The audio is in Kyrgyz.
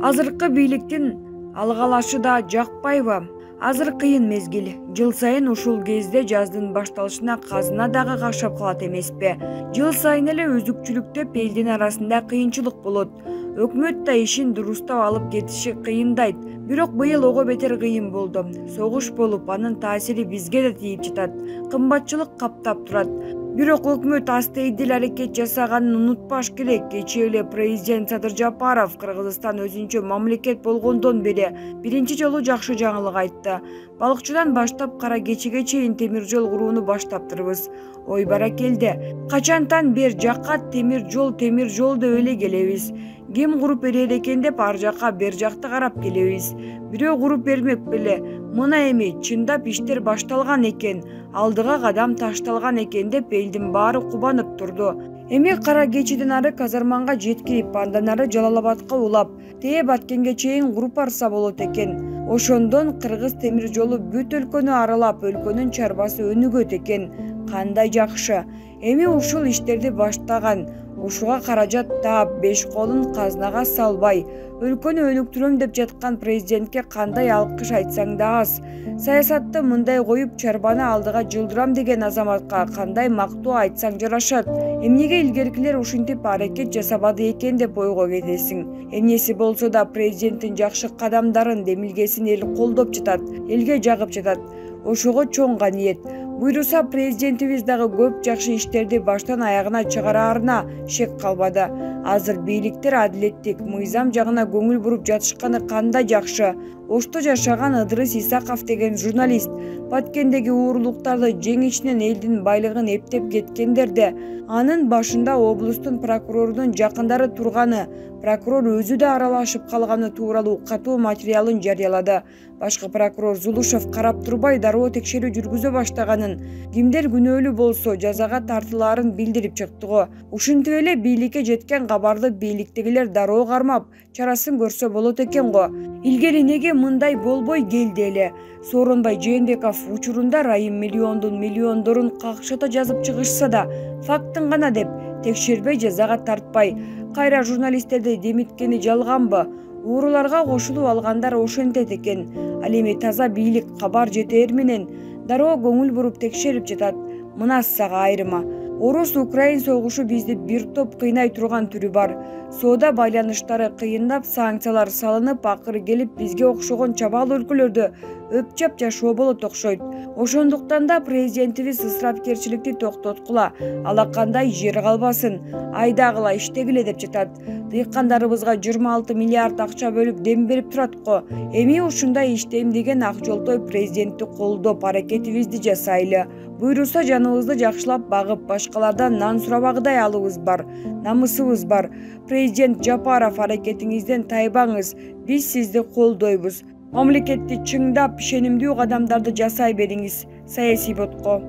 Азыркы бийликтин алгалашы да жакпайбы? Азыр кыйын мезгил. Жыл сайын ушул кезде жаздын башталышына казына дагы кашап калат эмеспи? Жыл сайын эле үзүкчүлүктөп элдин арасында кыйынчылык болот. Өкмөт да ишин дурустап алып кетиши кыйындайт. Бирок быйыл ого бетер кыйын болду. Согуш болуп, анын таасири бизге да тийип жатат. Кымбатчылык каптап турат. Бирок өкмөт астейдил аракет жасаганын унутпаш керек. Кечээ эле президент Садыр Жапаров Кыргызстан өзүнчө мамлекет болгондон бери биринчи жолу жакшы жаңылык айтты. Балыкчыдан баштап кара кечиге чейин темир жол курууну баштаптырбыз. Ой баракелде. Качантан бер жакка темир жол деп эле келебиз. Ким куруп берер экен деп ар жакка бер жакты карап келебиз. Бирөө куруп бермек беле. Мына эми чындап иштер башталган экен, алдыга кадам ташталган экен деп элдин баары кубанып турду. Эми кара кечиден ары Казарманга жеткирип, андан ары Жалал-Абадка улап, Тээ Баткенге чейин куруп барса болот экен. Ошондон Кыргыз темир жолу бүт өлкөнү аралап, өлкөнүн чарбасы өнүгөт экен. Кандай жакшы. Эми ушул иштерди баштаган, ушуга каражат таап, беш колун казнага салбай, өлкөнү өнүктүрөм деп жаткан президентке кандай алкыш айтсаң да аз. Саясатты мындай коюп, чарбаны алдыга жылдырам деген азаматка кандай мактоо айтсаң жарашат. Эмнеге илгеркилер ушинтип аракет жасабады экен деп ойго кетесиң. Эмнеси болсо да президенттин жакшы кадамдарын, демилгесин эл колдоп жатат, элге жагып жатат. Ошого чоң ниет. Буйруса президентибиз дагы көп жакшы иштерди баштан аягына чыгараарына шек калбады. Азыр бийликтер адилеттик, мыйзам жагына көңүл буруп жатышканы кандай жакшы. Ошто жашаган Ыдырыс Исаков деген журналист Баткендеги уурулуктарды жеңишинен элдин байлыгын эптеп кеткендерде, анын башында облустун прокурорунун жакындары турганы, прокурор өзү да аралашып калганы тууралуу катуу материалын жарыялады. Башкы прокурор Зулушев карап турбай дароо текшерүү жүргүзө баштаганын, кимдер күнөөлүү болсо жазага тартылаарын билдирип чыкты го. Ушинтип эле бийликке жеткен кабарды бийликтегилер дароо кармап, чарасын көрсө болот экен го. Илгери неге мындай болбой келди эле? Сооронбай Жээнбеков учурунда Райым миллиондорун какшата жазып чыгышса да, фактын гана деп текшербей жазага тартпай, кайра журналисттерди демиткени жалганбы? Ууруларга кошулуп алгандар ошентет экен. Ал эми таза бийлик кабар жетээр менен дароо көңүл буруп текшерип жатат. Мына сага айрыма. Орус-Украин согушу бизди бир топ кыйнай турган түрү бар. Соода байланыштары кыйындап, санкциялар салынып, акыры келип бизге окшогон чабал өлкөлөрдө өпчөп жашоо болот окшойт. Ошондуктан да президентибиз ысырапкерчиликти токтоткула, алакандай жер калбасын, айдагыла иштегиле деп жатат. Дыйкандарыбызга 26 миллиард акча бөлүп дем берип турат го. Эми ушундай иштейм деген ак жолтой президентти колдоп аракетибизди жасайлы. Буйруса жаныбызды жакшылап багып, башкалардан нан сурабагыдай алыбыз бар, намысыбыз бар. Президент Жапаров, аракетиңизден тайбаңыз, биз сизди колдойбуз. Мамлекетти чыңдап, ишенимдүү кадамдарды жасай бериңиз. Саясий ботко.